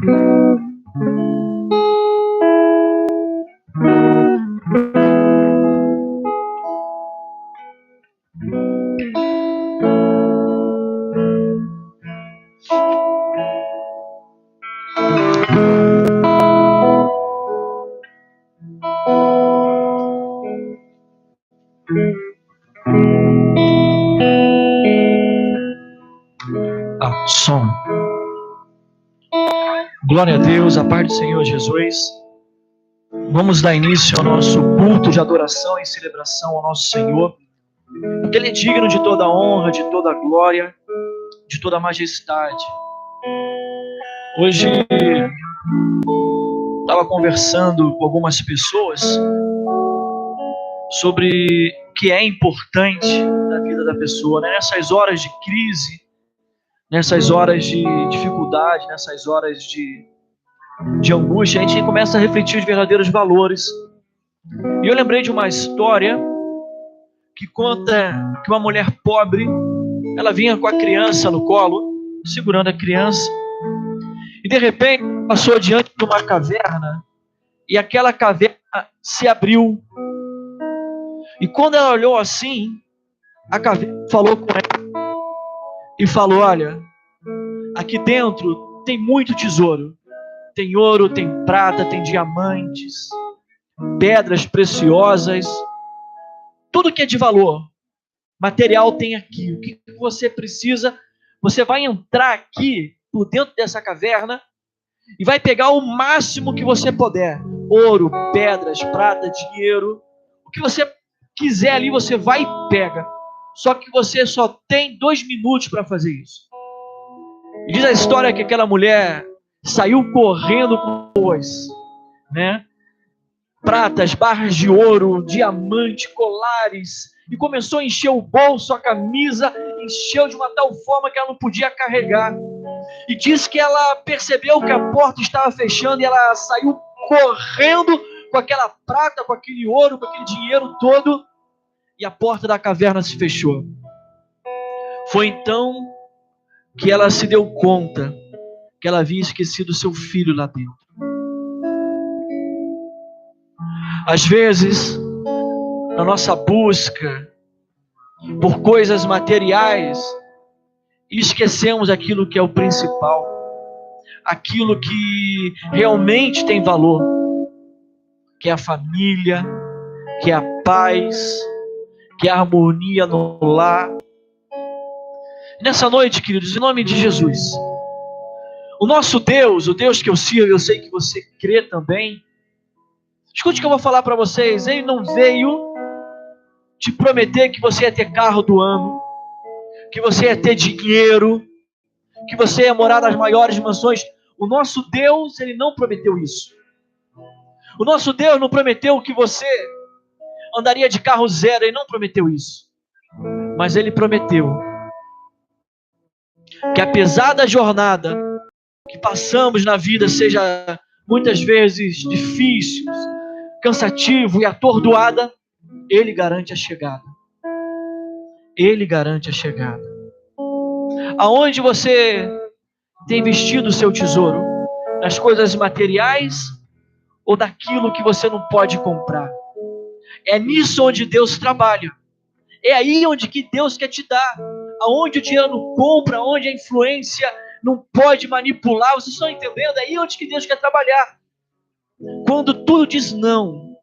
Som. Glória a Deus, a paz do Senhor Jesus. Vamos dar início ao nosso culto de adoração e celebração ao nosso Senhor, porque Ele é digno de toda a honra, de toda a glória, de toda a majestade. Hoje estava conversando com algumas pessoas sobre o que é importante na vida da pessoa, né? Nessas horas de crise, nessas horas de dificuldade, nessas horas de angústia, a gente começa a refletir os verdadeiros valores. E eu lembrei de uma história que conta que uma mulher pobre, ela vinha com a criança no colo, segurando a criança, e de repente passou diante de uma caverna, e aquela caverna se abriu. E quando ela olhou assim, a caverna falou com ela e falou: olha, aqui dentro tem muito tesouro. Tem ouro, tem prata, tem diamantes, pedras preciosas, tudo que é de valor, material tem aqui. O que você precisa, você vai entrar aqui por dentro dessa caverna e vai pegar o máximo que você puder. Ouro, pedras, prata, dinheiro, o que você quiser ali, você vai e pega. Só que você só tem 2 minutos para fazer isso. E diz a história que aquela mulher saiu correndo com coisas, né? Pratas, barras de ouro, diamante, colares, e começou a encher o bolso, a camisa, encheu de uma tal forma que ela não podia carregar. E diz que ela percebeu que a porta estava fechando e ela saiu correndo com aquela prata, com aquele ouro, com aquele dinheiro todo, e a porta da caverna se fechou. Foi então que ela se deu conta que ela havia esquecido seu filho lá dentro. Às vezes, na nossa busca por coisas materiais, esquecemos aquilo que é o principal, aquilo que realmente tem valor, que é a família, que é a paz, que é a harmonia no lar. Nessa noite, queridos, em nome de Jesus, o nosso Deus, o Deus que eu sirvo, eu sei que você crê também. Escute o que eu vou falar para vocês. Ele não veio te prometer que você ia ter carro do ano, que você ia ter dinheiro, que você ia morar nas maiores mansões. O nosso Deus, Ele não prometeu isso. O nosso Deus não prometeu que você andaria de carro zero. Ele não prometeu isso. Mas Ele prometeu que apesar da jornada que passamos na vida seja muitas vezes difícil, cansativo e atordoada, Ele garante a chegada. Ele garante a chegada. Aonde você tem investido o seu tesouro? Nas coisas materiais ou daquilo que você não pode comprar? É nisso onde Deus trabalha. É aí onde que Deus quer te dar. Aonde o dinheiro não compra, onde a influência não pode manipular. Vocês estão entendendo? É aí onde que Deus quer trabalhar. Quando tudo diz não,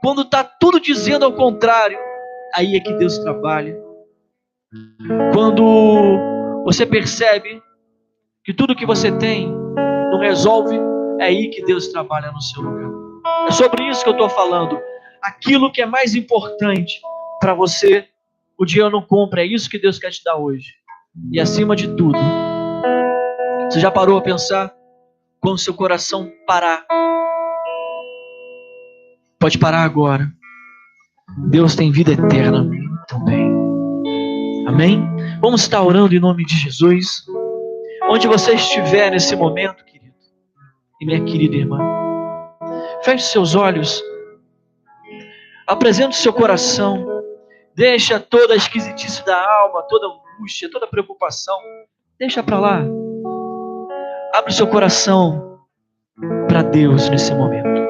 quando está tudo dizendo ao contrário, aí é que Deus trabalha. Quando você percebe que tudo que você tem não resolve, é aí que Deus trabalha no seu lugar. É sobre isso que eu estou falando. Aquilo que é mais importante para você, o dinheiro não compra. É isso que Deus quer te dar hoje. E acima de tudo, você já parou a pensar? Quando seu coração parar, pode parar agora. Deus tem vida eterna também. Amém? Vamos estar orando em nome de Jesus. Onde você estiver nesse momento, querido e minha querida irmã, feche seus olhos, apresente o seu coração, deixa toda a esquisitice da alma, toda angústia, toda preocupação, deixa para lá. Abre o seu coração para Deus nesse momento.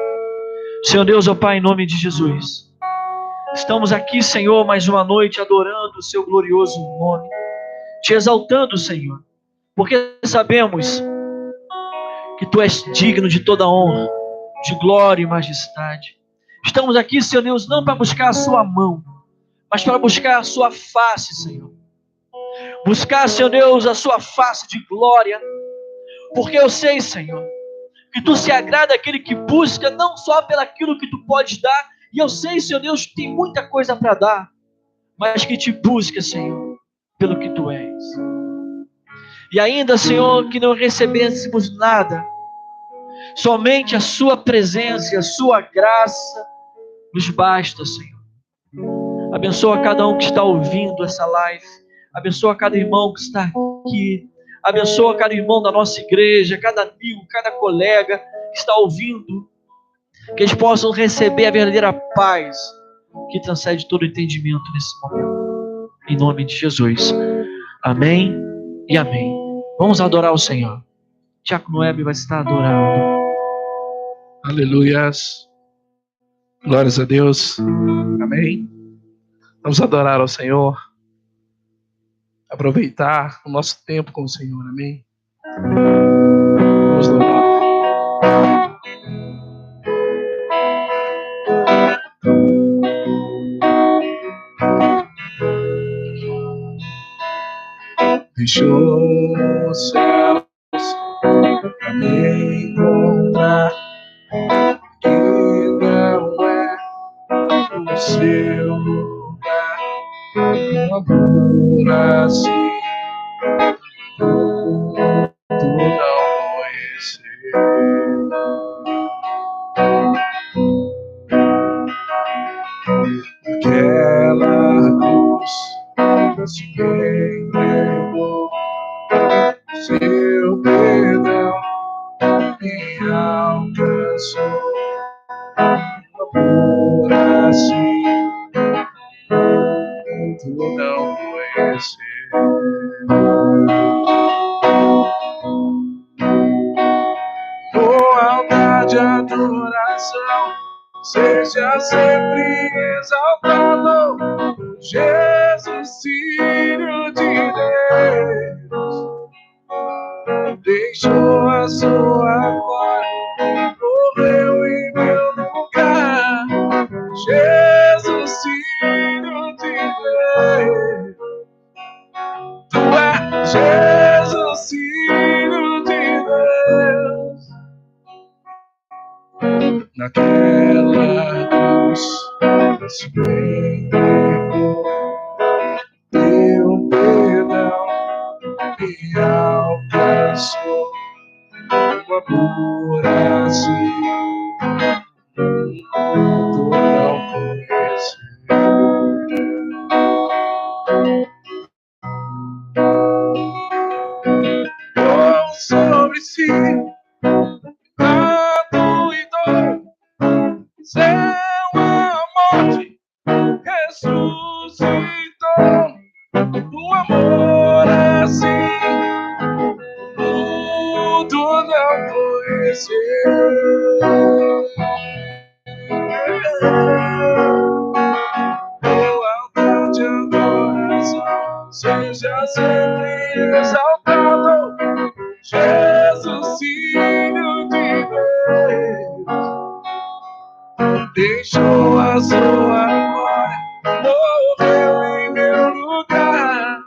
Senhor Deus, ó Pai, em nome de Jesus, estamos aqui, Senhor, mais uma noite adorando o seu glorioso nome, te exaltando, Senhor, porque sabemos que Tu és digno de toda honra, de glória e majestade. Estamos aqui, Senhor Deus, não para buscar a Sua mão, mas para buscar a Sua face, Senhor. Buscar, Senhor Deus, a Sua face de glória, porque eu sei, Senhor, que Tu se agrada daquele que busca não só pelaquilo que Tu podes dar, e eu sei, Senhor Deus, que tem muita coisa para dar, mas que te busca, Senhor, pelo que Tu és. E ainda, Senhor, que não recebêssemos nada, somente a Sua presença e a Sua graça nos basta, Senhor. Abençoa cada um que está ouvindo essa live, abençoa cada irmão que está aqui, abençoa cada irmão da nossa igreja, cada amigo, cada colega que está ouvindo, que eles possam receber a verdadeira paz que transcende todo entendimento nesse momento. Em nome de Jesus. Amém e amém. Vamos adorar o Senhor. Tiago Noeb vai estar adorando. Aleluias. Glórias a Deus. Amém. Vamos adorar ao Senhor. Aproveitar o nosso tempo com o Senhor. Amém. Vamos adorar. Deixou os céus para me encontrar, que não é o seu lugar, um amor assim tu não conhecer. Aquela cruz se entregou, seu perdão me alcançou, amor assim tu não conhecer. Lealdade, adoração, seja sempre exaltado, Jesus, Filho de Deus. Deixou a sua glória, morreu em meu lugar, Jesus, Filho de Deus. Tu és Jesus, Filho de Deus. Naquela cruz se entregou, teu perdão me alcançou, o amor assim tu não conheces. Oh, sobre si pecado e dor, seu a morte ressuscitou, o amor assim tudo não conheceu. Lealdade, adoração, seja sempre exaltado, Jesus, Filho de Deus. Deixou a sua glória, morreu em meu lugar,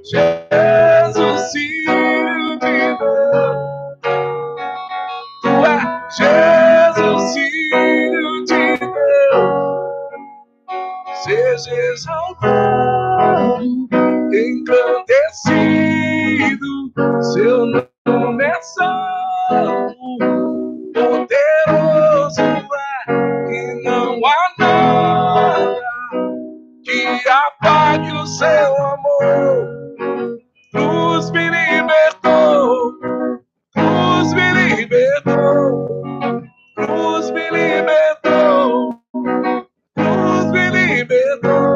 Jesus, Filho de Deus. Tu és Jesus, Filho de Deus. Seja exaltado, engrandecido, seu nome é santo, poderoso é, e não há nada que apague o seu amor. Cruz me libertou, cruz me libertou, cruz me libertou, cruz me libertou.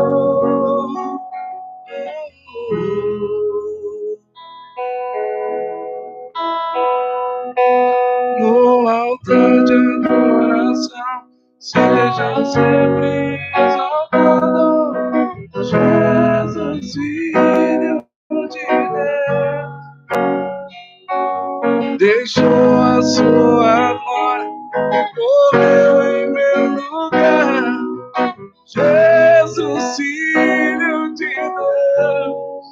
de adoração seja sempre exaltado. Jesus, Filho de Deus, deixou a sua glória, morreu em meu lugar. Jesus, Filho de Deus,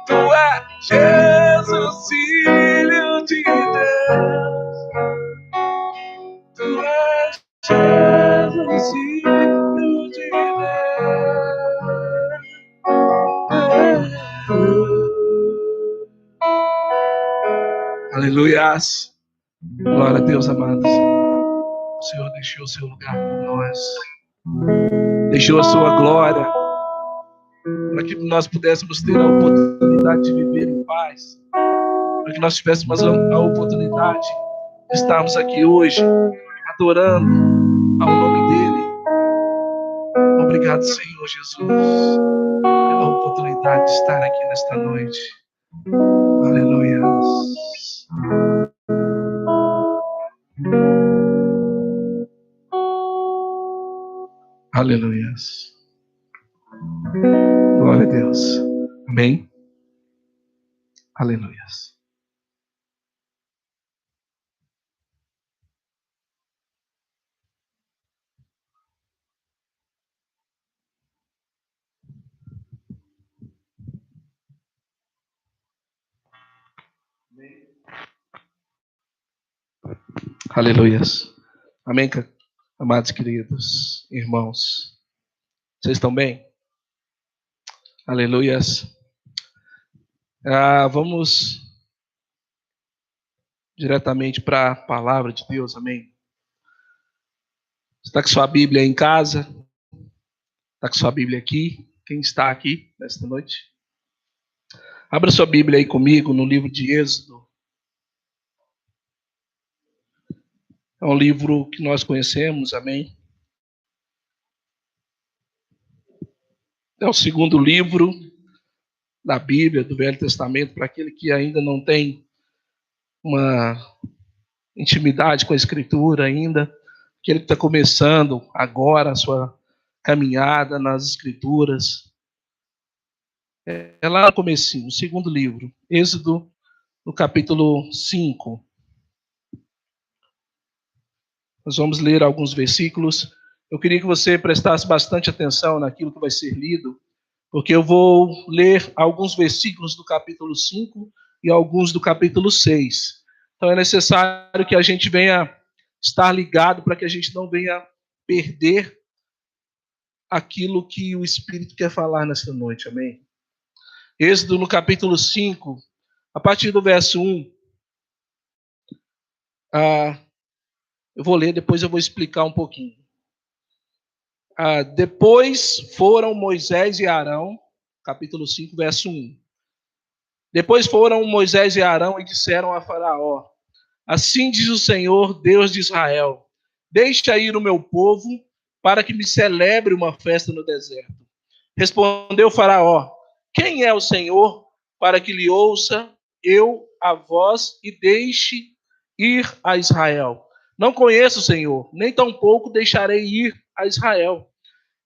tu és Jesus, Filho de Deus, tu és Jesus, Filho de Deus. Aleluias. Glória a Deus, amados. O Senhor deixou o seu lugar por nós. Deixou a sua glória para que nós pudéssemos ter a oportunidade de viver em paz. Para que nós tivéssemos a oportunidade de estarmos aqui hoje adorando ao nome dEle. Obrigado, Senhor Jesus, pela oportunidade de estar aqui nesta noite. Aleluia. Aleluia. Glória a Deus. Amém. Aleluia. Aleluias. Amém, amados queridos irmãos. Vocês estão bem? Aleluias. Vamos diretamente para a palavra de Deus, amém? Está com sua Bíblia aí em casa? Está com sua Bíblia aqui? Quem está aqui nesta noite? Abra sua Bíblia aí comigo no livro de Êxodo. É um livro que nós conhecemos, amém? É o segundo livro da Bíblia, do Velho Testamento, para aquele que ainda não tem uma intimidade com a Escritura ainda, aquele que está começando agora a sua caminhada nas Escrituras. É lá no comecinho, o segundo livro, Êxodo, no capítulo 5. Nós vamos ler alguns versículos. Eu queria que você prestasse bastante atenção naquilo que vai ser lido, porque eu vou ler alguns versículos do capítulo 5 e alguns do capítulo 6. Então é necessário que a gente venha estar ligado para que a gente não venha perder aquilo que o Espírito quer falar nessa noite, amém? Êxodo no capítulo 5, a partir do verso 1. Eu vou ler, depois eu vou explicar um pouquinho. Depois foram Moisés e Arão, capítulo 5, verso 1. Depois foram Moisés e Arão e disseram a Faraó: assim diz o Senhor, Deus de Israel: deixa ir o meu povo para que me celebre uma festa no deserto. Respondeu Faraó: quem é o Senhor para que lhe ouça eu a voz e deixe ir a Israel? Não conheço o Senhor, nem tampouco deixarei ir a Israel.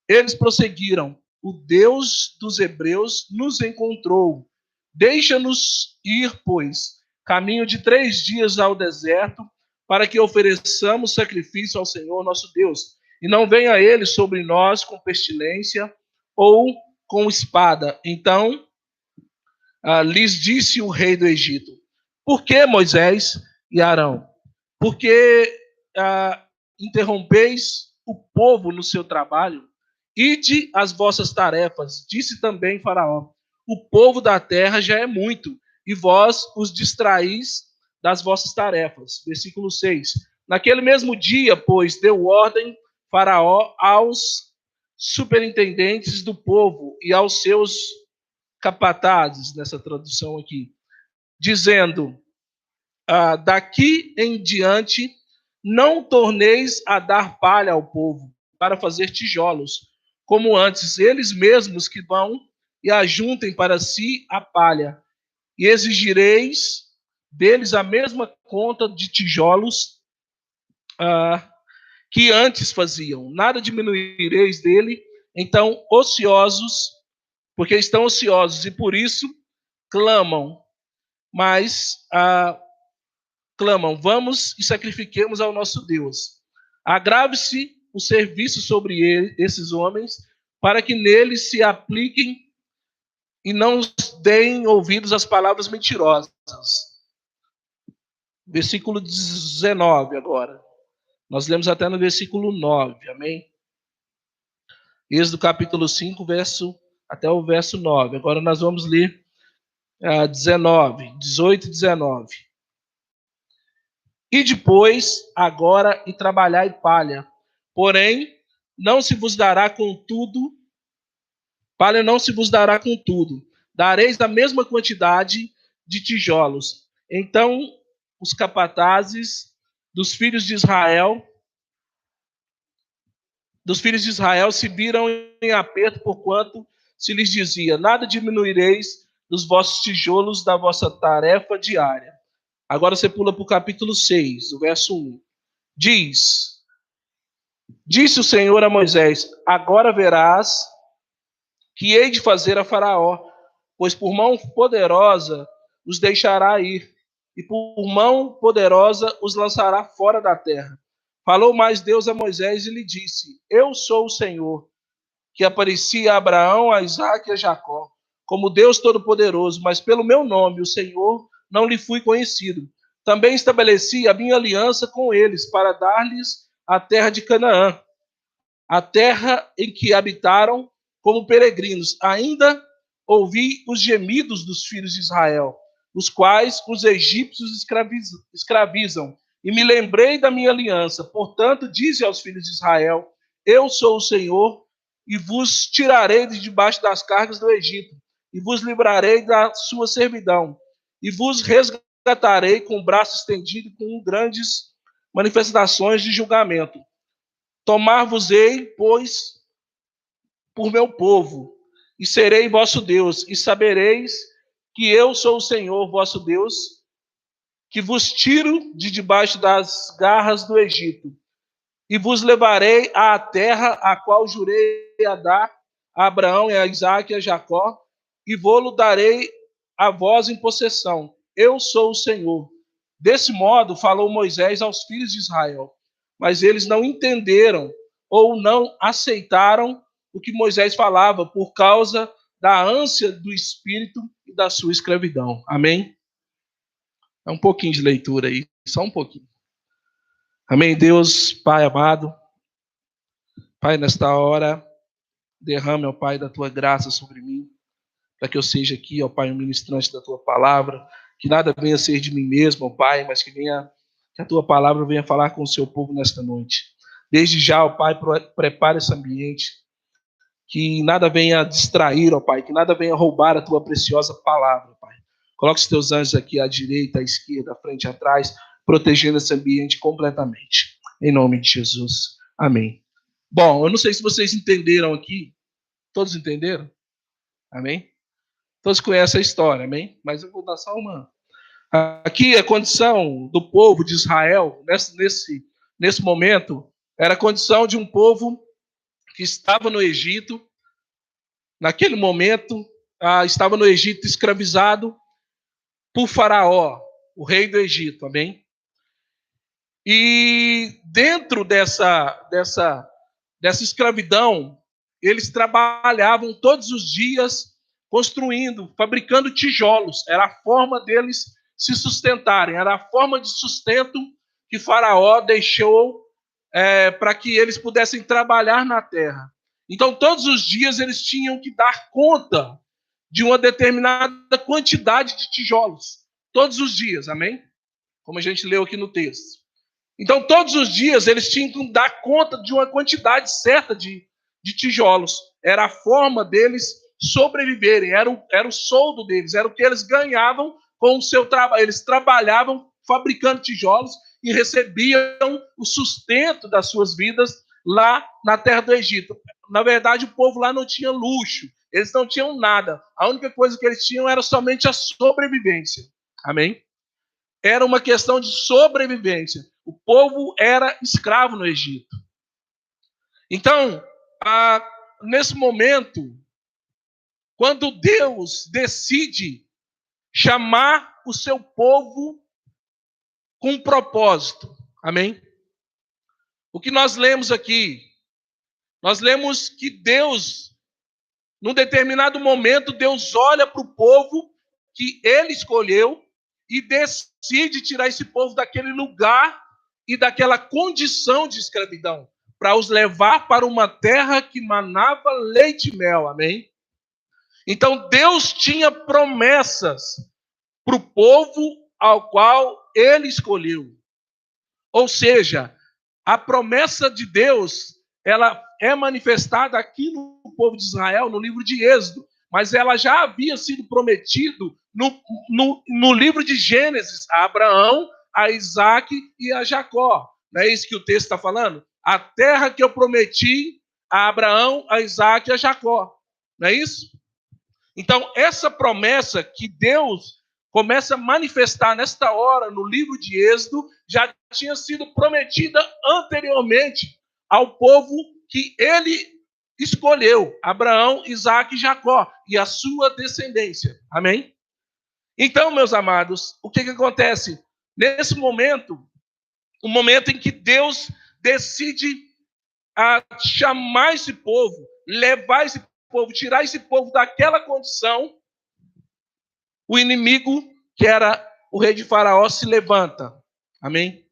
Eles prosseguiram: o Deus dos hebreus nos encontrou. Deixa-nos ir, pois, caminho de 3 dias ao deserto, para que ofereçamos sacrifício ao Senhor nosso Deus. E não venha ele sobre nós com pestilência ou com espada. Então lhes disse o rei do Egito: por que Moisés e Arão? Por que interrompeis o povo no seu trabalho? Ide as vossas tarefas. Disse também Faraó: o povo da terra já é muito, e vós os distraís das vossas tarefas. Versículo 6. Naquele mesmo dia, pois, deu ordem Faraó aos superintendentes do povo e aos seus capatazes, nessa tradução aqui, dizendo: daqui em diante não torneis a dar palha ao povo para fazer tijolos, como antes, eles mesmos que vão e ajuntem para si a palha, e exigireis deles a mesma conta de tijolos que antes faziam. Nada diminuireis dele, então ociosos, porque estão ociosos e por isso clamam, mas clamam, vamos e sacrifiquemos ao nosso Deus. Agrave-se o serviço sobre esses homens, para que neles se apliquem e não deem ouvidos às palavras mentirosas. Versículo 19 agora. Nós lemos até no versículo 9, amém? Êxodo capítulo 5, até o verso 9. Agora nós vamos ler 18 e 19. E depois, agora, e trabalhai palha. Porém, não se vos dará com tudo, palha não se vos dará com tudo. Dareis a mesma quantidade de tijolos. Então, os capatazes dos filhos de Israel se viram em aperto, porquanto se lhes dizia, nada diminuireis dos vossos tijolos da vossa tarefa diária. Agora você pula para o capítulo 6, o verso 1. Disse o Senhor a Moisés, agora verás que hei de fazer a Faraó, pois por mão poderosa os deixará ir, e por mão poderosa os lançará fora da terra. Falou mais Deus a Moisés e lhe disse, eu sou o Senhor, que aparecia a Abraão, a Isaque e a Jacó, como Deus Todo-Poderoso, mas pelo meu nome, o Senhor, não lhe fui conhecido. Também estabeleci a minha aliança com eles, para dar-lhes a terra de Canaã, a terra em que habitaram como peregrinos. Ainda ouvi os gemidos dos filhos de Israel, os quais os egípcios escravizam, e me lembrei da minha aliança. Portanto, dize aos filhos de Israel, eu sou o Senhor, e vos tirarei de debaixo das cargas do Egito, e vos livrarei da sua servidão, e vos resgatarei com o braço estendido, com grandes manifestações de julgamento. Tomar-vos-ei, pois, por meu povo, e serei vosso Deus, e sabereis que eu sou o Senhor, vosso Deus, que vos tiro de debaixo das garras do Egito, e vos levarei à terra a qual jurei a dar a Abraão, a Isaque e a Jacó, e vou-lo darei a vós em possessão. Eu sou o Senhor. Desse modo falou Moisés aos filhos de Israel, mas eles não entenderam ou não aceitaram o que Moisés falava por causa da ânsia do espírito e da sua escravidão. Amém? É um pouquinho de leitura aí, só um pouquinho. Amém, Deus, Pai amado. Pai, nesta hora, derrame, ó Pai, da tua graça sobre mim, para que eu seja aqui, ó Pai, um ministrante da tua palavra, que nada venha a ser de mim mesmo, ó Pai, mas que a tua palavra venha falar com o seu povo nesta noite. Desde já, ó Pai, prepare esse ambiente, que nada venha distrair, ó Pai, que nada venha roubar a tua preciosa palavra, Pai. Coloque os teus anjos aqui à direita, à esquerda, à frente e atrás, protegendo esse ambiente completamente. Em nome de Jesus. Amém. Bom, eu não sei se vocês entenderam aqui. Todos entenderam? Amém? Todos conhecem a história, amém? Mas eu vou dar só uma. Aqui a condição do povo de Israel, nesse momento, era a condição de um povo que estava no Egito, naquele momento, estava no Egito escravizado por Faraó, o rei do Egito, amém? E dentro dessa escravidão, eles trabalhavam todos os dias construindo, fabricando tijolos. Era a forma deles se sustentarem, era a forma de sustento que Faraó deixou para que eles pudessem trabalhar na terra. Então, todos os dias eles tinham que dar conta de uma determinada quantidade de tijolos. Todos os dias, amém? Como a gente leu aqui no texto. Então, todos os dias, eles tinham que dar conta de uma quantidade certa de tijolos. Era a forma deles sobreviverem, era o soldo deles, era o que eles ganhavam com o seu trabalho. Eles trabalhavam fabricando tijolos e recebiam o sustento das suas vidas lá na terra do Egito. Na verdade, o povo lá não tinha luxo, eles não tinham nada. A única coisa que eles tinham era somente a sobrevivência. Amém? era uma questão de sobrevivência. O povo era escravo no Egito. Então, nesse momento, quando Deus decide chamar o seu povo com um propósito, amém? O que nós lemos aqui? Nós lemos que Deus, num determinado momento, Deus olha para o povo que ele escolheu e decide tirar esse povo daquele lugar e daquela condição de escravidão, para os levar para uma terra que manava leite e mel, amém? Então Deus tinha promessas para o povo ao qual ele escolheu. Ou seja, a promessa de Deus, ela é manifestada aqui no povo de Israel, no livro de Êxodo, mas ela já havia sido prometido no livro de Gênesis, a Abraão, a Isaac e a Jacó. Não é isso que o texto está falando? A terra que eu prometi a Abraão, a Isaac e a Jacó. Não é isso? Então, essa promessa que Deus começa a manifestar nesta hora, no livro de Êxodo, já tinha sido prometida anteriormente ao povo que ele escolheu, Abraão, Isaac e Jacó, e a sua descendência. Amém? Então, meus amados, o que acontece? Nesse momento, o momento em que Deus decide chamar esse povo, levar esse povo, tirar esse povo daquela condição, o inimigo, que era o rei de Faraó, se levanta. Amém?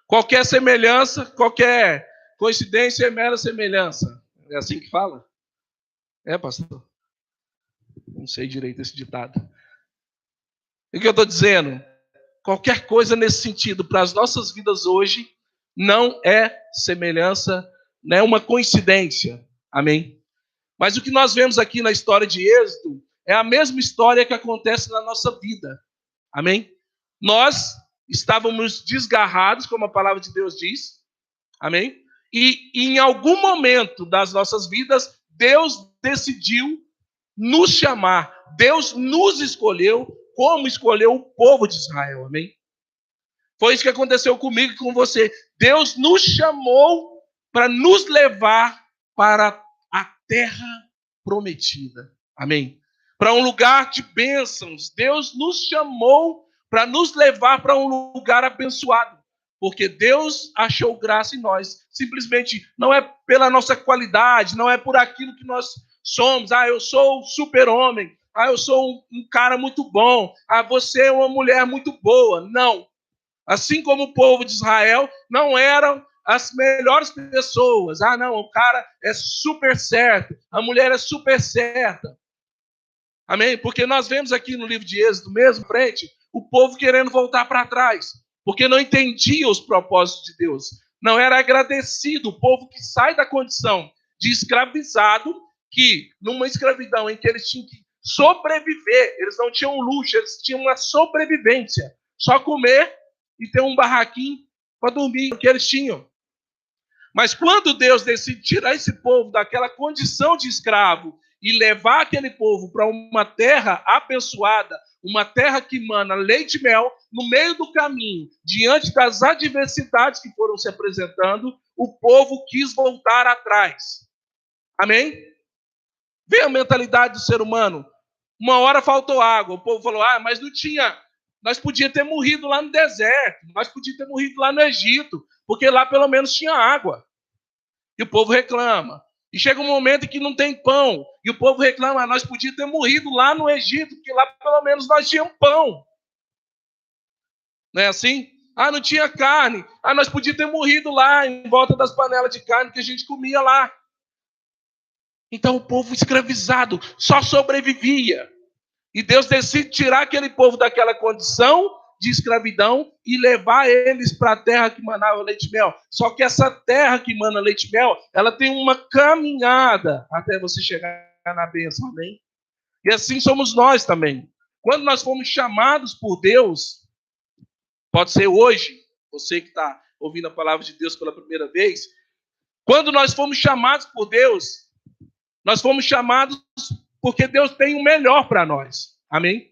Qualquer semelhança, qualquer coincidência é mera semelhança. É assim que fala? É, pastor? Não sei direito esse ditado. O que eu estou dizendo? Qualquer coisa nesse sentido para as nossas vidas hoje não é semelhança, não é uma coincidência. Amém? Mas o que nós vemos aqui na história de Êxodo é a mesma história que acontece na nossa vida. Amém? Nós estávamos desgarrados, como a palavra de Deus diz. Amém? E em algum momento das nossas vidas, Deus decidiu nos chamar. Deus nos escolheu, como escolheu o povo de Israel. Amém? Foi isso que aconteceu comigo e com você. Deus nos chamou para nos levar para a terra prometida. Amém? Para um lugar de bênçãos. Deus nos chamou para nos levar para um lugar abençoado. Porque Deus achou graça em nós. Simplesmente não é pela nossa qualidade, não é por aquilo que nós somos. Eu sou um super-homem. Eu sou um cara muito bom. Você é uma mulher muito boa. Não. Assim como o povo de Israel não eram as melhores pessoas. Não, o cara é super certo. A mulher é super certa. Amém? Porque nós vemos aqui no livro de Êxodo, mesmo frente, o povo querendo voltar para trás. Porque não entendia os propósitos de Deus. Não era agradecido. O povo que sai da condição de escravizado, que numa escravidão em que eles tinham que sobreviver, eles não tinham luxo, eles tinham uma sobrevivência. Só comer e ter um barraquinho para dormir, que eles tinham. Mas quando Deus decide tirar esse povo daquela condição de escravo e levar aquele povo para uma terra abençoada, uma terra que mana leite e mel, no meio do caminho, diante das adversidades que foram se apresentando, o povo quis voltar atrás. Amém? Vê a mentalidade do ser humano. Uma hora faltou água, o povo falou, mas não tinha... Nós podíamos ter morrido lá no deserto, nós podíamos ter morrido lá no Egito, porque lá pelo menos tinha água. E o povo reclama. E chega um momento em que não tem pão, e o povo reclama, nós podíamos ter morrido lá no Egito, porque lá pelo menos nós tínhamos pão. Não é assim? Não tinha carne. Nós podíamos ter morrido lá, em volta das panelas de carne que a gente comia lá. Então o povo escravizado só sobrevivia. E Deus decide tirar aquele povo daquela condição de escravidão e levar eles para a terra que manava leite e mel. Só que essa terra que mana leite e mel, ela tem uma caminhada até você chegar na bênção, amém? E assim somos nós também. Quando nós fomos chamados por Deus, pode ser hoje, você que está ouvindo a palavra de Deus pela primeira vez, quando nós fomos chamados por Deus, nós fomos chamados porque Deus tem o melhor para nós. Amém?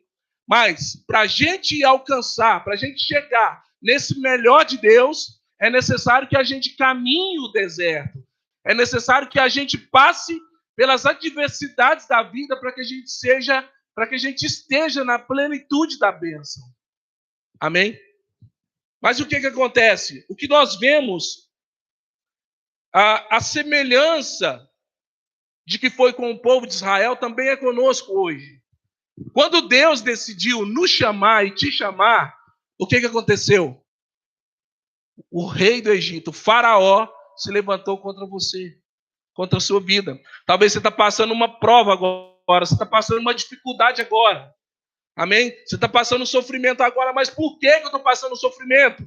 Mas para a gente alcançar, para a gente chegar nesse melhor de Deus, é necessário que a gente caminhe o deserto. É necessário que a gente passe pelas adversidades da vida para que a gente esteja na plenitude da bênção. Amém? Mas o que acontece? O que nós vemos, a semelhança de que foi com o povo de Israel, também é conosco hoje. Quando Deus decidiu nos chamar e te chamar, o que aconteceu? O rei do Egito, o faraó, se levantou contra você, contra a sua vida. Talvez você está passando uma prova agora, você está passando uma dificuldade agora. Amém? Você está passando sofrimento agora, mas por que eu estou passando sofrimento?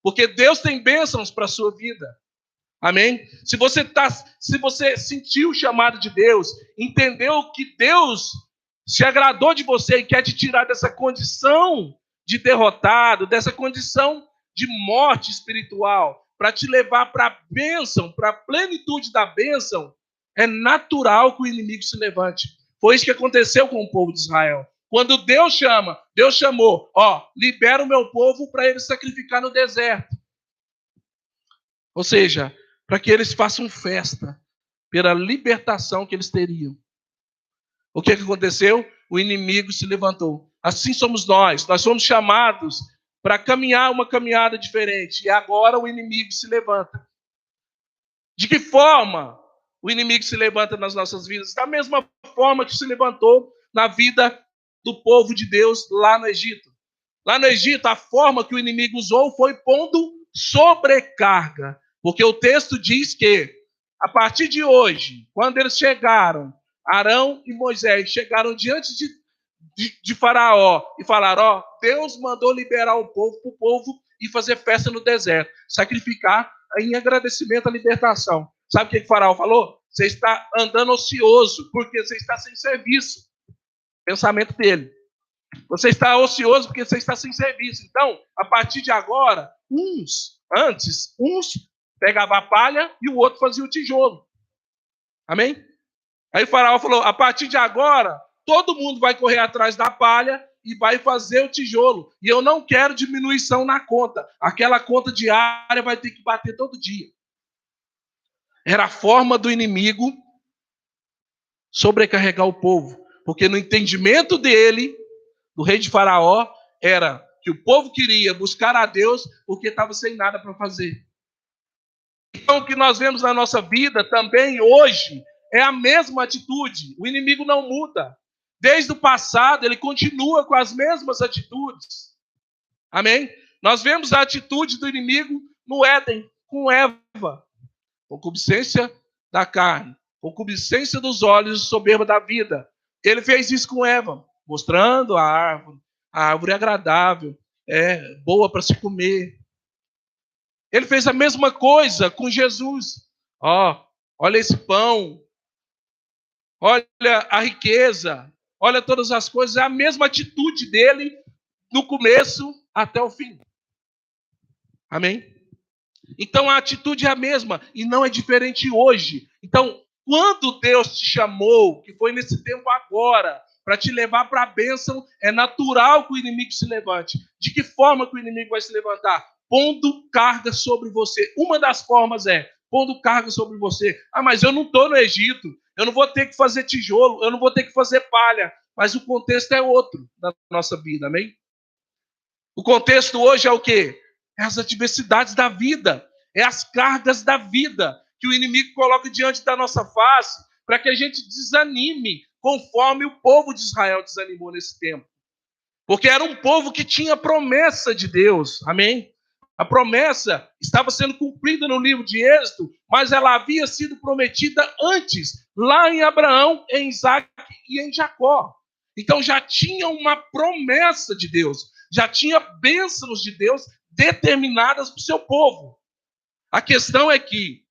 Porque Deus tem bênçãos para a sua vida. Amém? Se você sentiu o chamado de Deus, entendeu que Deus se agradou de você e quer te tirar dessa condição de derrotado, dessa condição de morte espiritual, para te levar para a bênção, para a plenitude da bênção, é natural que o inimigo se levante. Foi isso que aconteceu com o povo de Israel. Quando Deus chama, Deus chamou, libera o meu povo para eles sacrificar no deserto. Ou seja, para que eles façam festa pela libertação que eles teriam. O que aconteceu? O inimigo se levantou. Assim somos nós somos chamados para caminhar uma caminhada diferente. E agora o inimigo se levanta. De que forma o inimigo se levanta nas nossas vidas? Da mesma forma que se levantou na vida do povo de Deus lá no Egito. Lá no Egito, a forma que o inimigo usou foi pondo sobrecarga. Porque o texto diz que, a partir de hoje, quando eles chegaram, Arão e Moisés chegaram diante de Faraó e falaram, Deus mandou liberar o povo para o povo e fazer festa no deserto, sacrificar em agradecimento à libertação. Sabe o que o Faraó falou? Você está andando ocioso, porque você está sem serviço. Pensamento dele. Você está ocioso porque você está sem serviço. Então, a partir de agora, uns pegavam a palha e o outro fazia o tijolo. Amém? Aí o Faraó falou, a partir de agora, todo mundo vai correr atrás da palha e vai fazer o tijolo. E eu não quero diminuição na conta. Aquela conta diária vai ter que bater todo dia. Era a forma do inimigo sobrecarregar o povo. Porque no entendimento dele, do rei de Faraó, era que o povo queria buscar a Deus porque estava sem nada para fazer. Então, o que nós vemos na nossa vida também hoje é a mesma atitude. O inimigo não muda. Desde o passado, ele continua com as mesmas atitudes. Amém? Nós vemos a atitude do inimigo no Éden, com Eva. Concupiscência da carne, concupiscência dos olhos, soberba da vida. Ele fez isso com Eva, mostrando a árvore. A árvore é agradável, é boa para se comer. Ele fez a mesma coisa com Jesus. Olha esse pão. Olha a riqueza. Olha todas as coisas. É a mesma atitude dele do começo até o fim. Amém? Então a atitude é a mesma e não é diferente hoje. Então, quando Deus te chamou, que foi nesse tempo agora, para te levar para a bênção, é natural que o inimigo se levante. De que forma que o inimigo vai se levantar? Pondo carga sobre você. Uma das formas é pondo carga sobre você. Mas eu não estou no Egito, eu não vou ter que fazer tijolo, eu não vou ter que fazer palha. Mas o contexto é outro da nossa vida, amém? O contexto hoje é o quê? É as adversidades da vida, é as cargas da vida que o inimigo coloca diante da nossa face para que a gente desanime, conforme o povo de Israel desanimou nesse tempo. Porque era um povo que tinha promessa de Deus, amém? A promessa estava sendo cumprida no livro de Êxodo, mas ela havia sido prometida antes, lá em Abraão, em Isaac e em Jacó. Então já tinha uma promessa de Deus, já tinha bênçãos de Deus determinadas para o seu povo. A questão é que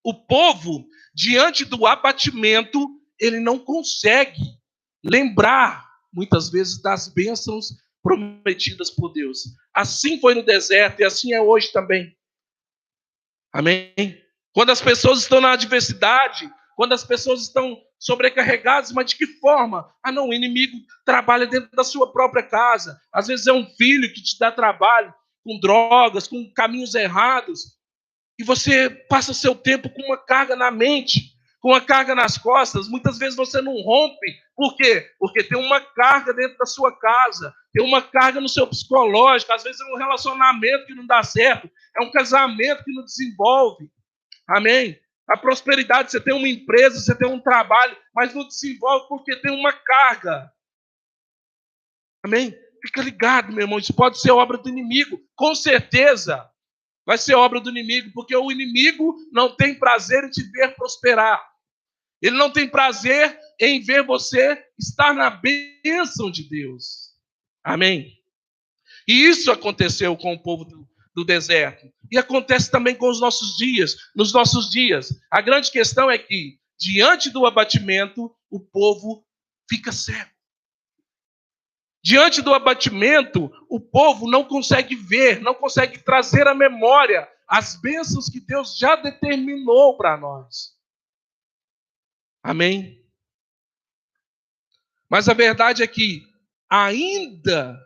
o povo, diante do abatimento, ele não consegue lembrar, muitas vezes, das bênçãos prometidas por Deus. Assim foi no deserto e assim é hoje também. Amém? Quando as pessoas estão na adversidade, quando as pessoas estão sobrecarregadas, mas de que forma? Ah, não, o inimigo trabalha dentro da sua própria casa. Às vezes é um filho que te dá trabalho com drogas, com caminhos errados, e você passa seu tempo com uma carga na mente, com uma carga nas costas. Muitas vezes você não rompe. Por quê? Porque tem uma carga dentro da sua casa, tem uma carga no seu psicológico, às vezes é um relacionamento que não dá certo, é um casamento que não desenvolve. Amém? A prosperidade, você tem uma empresa, você tem um trabalho, mas não desenvolve porque tem uma carga. Amém? Fica ligado, meu irmão, isso pode ser obra do inimigo, com certeza. Vai ser obra do inimigo, porque o inimigo não tem prazer em te ver prosperar. Ele não tem prazer em ver você estar na bênção de Deus. Amém? E isso aconteceu com o povo do deserto. E acontece também com os nossos dias, nos nossos dias. A grande questão é que, diante do abatimento, o povo fica cego. Diante do abatimento, o povo não consegue ver, não consegue trazer à memória as bênçãos que Deus já determinou para nós. Amém? Mas a verdade é que, ainda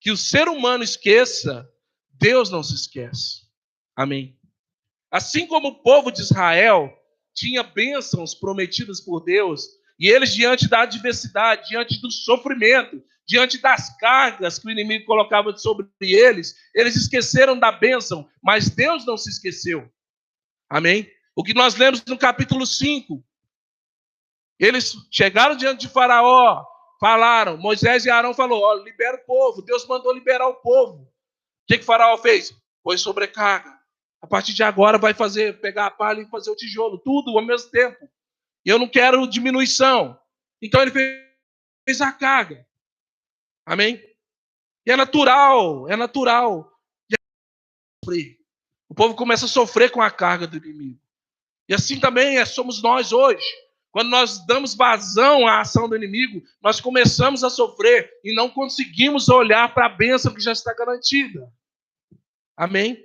que o ser humano esqueça, Deus não se esquece. Amém? Assim como o povo de Israel tinha bênçãos prometidas por Deus, e eles, diante da adversidade, diante do sofrimento, diante das cargas que o inimigo colocava sobre eles esqueceram da bênção, mas Deus não se esqueceu. Amém? O que nós lemos no capítulo 5, eles chegaram diante de Faraó, falaram, Moisés e Arão falaram, libera o povo, Deus mandou liberar o povo. O que Faraó fez? Pôs sobrecarga. A partir de agora vai pegar a palha e fazer o tijolo, tudo ao mesmo tempo. E eu não quero diminuição. Então ele fez a carga. Amém? E é natural. O povo começa a sofrer com a carga do inimigo. E assim também somos nós hoje. Quando nós damos vazão à ação do inimigo, nós começamos a sofrer e não conseguimos olhar para a bênção que já está garantida. Amém?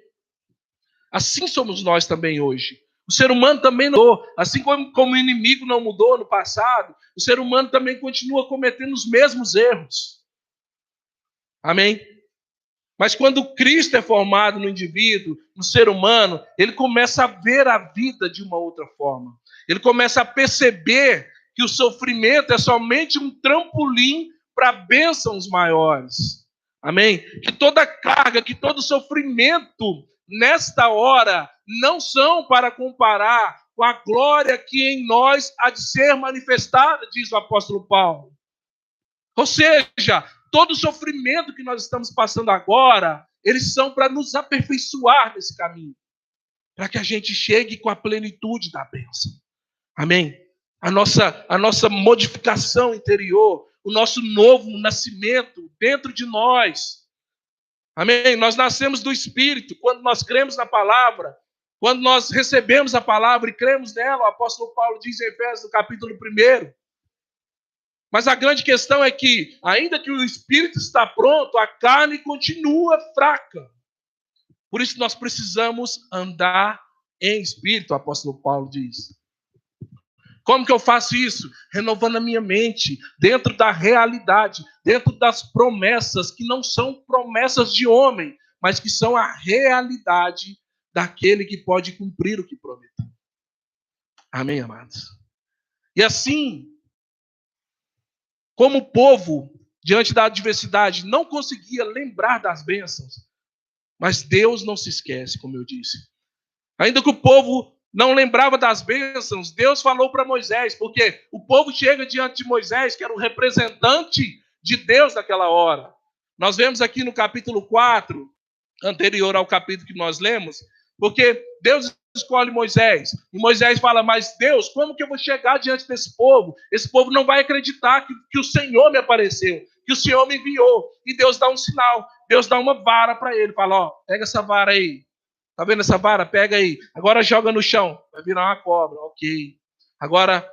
Assim somos nós também hoje. O ser humano também não mudou. Assim como o inimigo não mudou no passado, o ser humano também continua cometendo os mesmos erros. Amém? Mas quando Cristo é formado no indivíduo, no ser humano, ele começa a ver a vida de uma outra forma. Ele começa a perceber que o sofrimento é somente um trampolim para bênçãos maiores. Amém? Que toda carga, que todo sofrimento nesta hora não são para comparar com a glória que em nós há de ser manifestada, diz o apóstolo Paulo. Ou seja, todo o sofrimento que nós estamos passando agora, eles são para nos aperfeiçoar nesse caminho, para que a gente chegue com a plenitude da bênção. Amém? A nossa modificação interior, o nosso novo nascimento dentro de nós. Amém? Nós nascemos do Espírito quando nós cremos na palavra, quando nós recebemos a palavra e cremos nela. O apóstolo Paulo diz em Efésios, no capítulo 1. Mas a grande questão é que, ainda que o Espírito está pronto, a carne continua fraca. Por isso nós precisamos andar em Espírito, o apóstolo Paulo diz. Como que eu faço isso? Renovando a minha mente, dentro da realidade, dentro das promessas, que não são promessas de homem, mas que são a realidade daquele que pode cumprir o que prometeu. Amém, amados? E assim, como o povo, diante da adversidade, não conseguia lembrar das bênçãos, mas Deus não se esquece, como eu disse. Ainda que o povo não lembrava das bênçãos, Deus falou para Moisés, porque o povo chega diante de Moisés, que era o representante de Deus naquela hora. Nós vemos aqui no capítulo 4, anterior ao capítulo que nós lemos, porque Deus escolhe Moisés, e Moisés fala, mas Deus, como que eu vou chegar diante desse povo? Esse povo não vai acreditar que o Senhor me apareceu, que o Senhor me enviou. E Deus dá um sinal, Deus dá uma vara para ele, fala, pega essa vara aí. Tá vendo essa vara? Pega aí. Agora joga no chão. Vai virar uma cobra. Ok. Agora,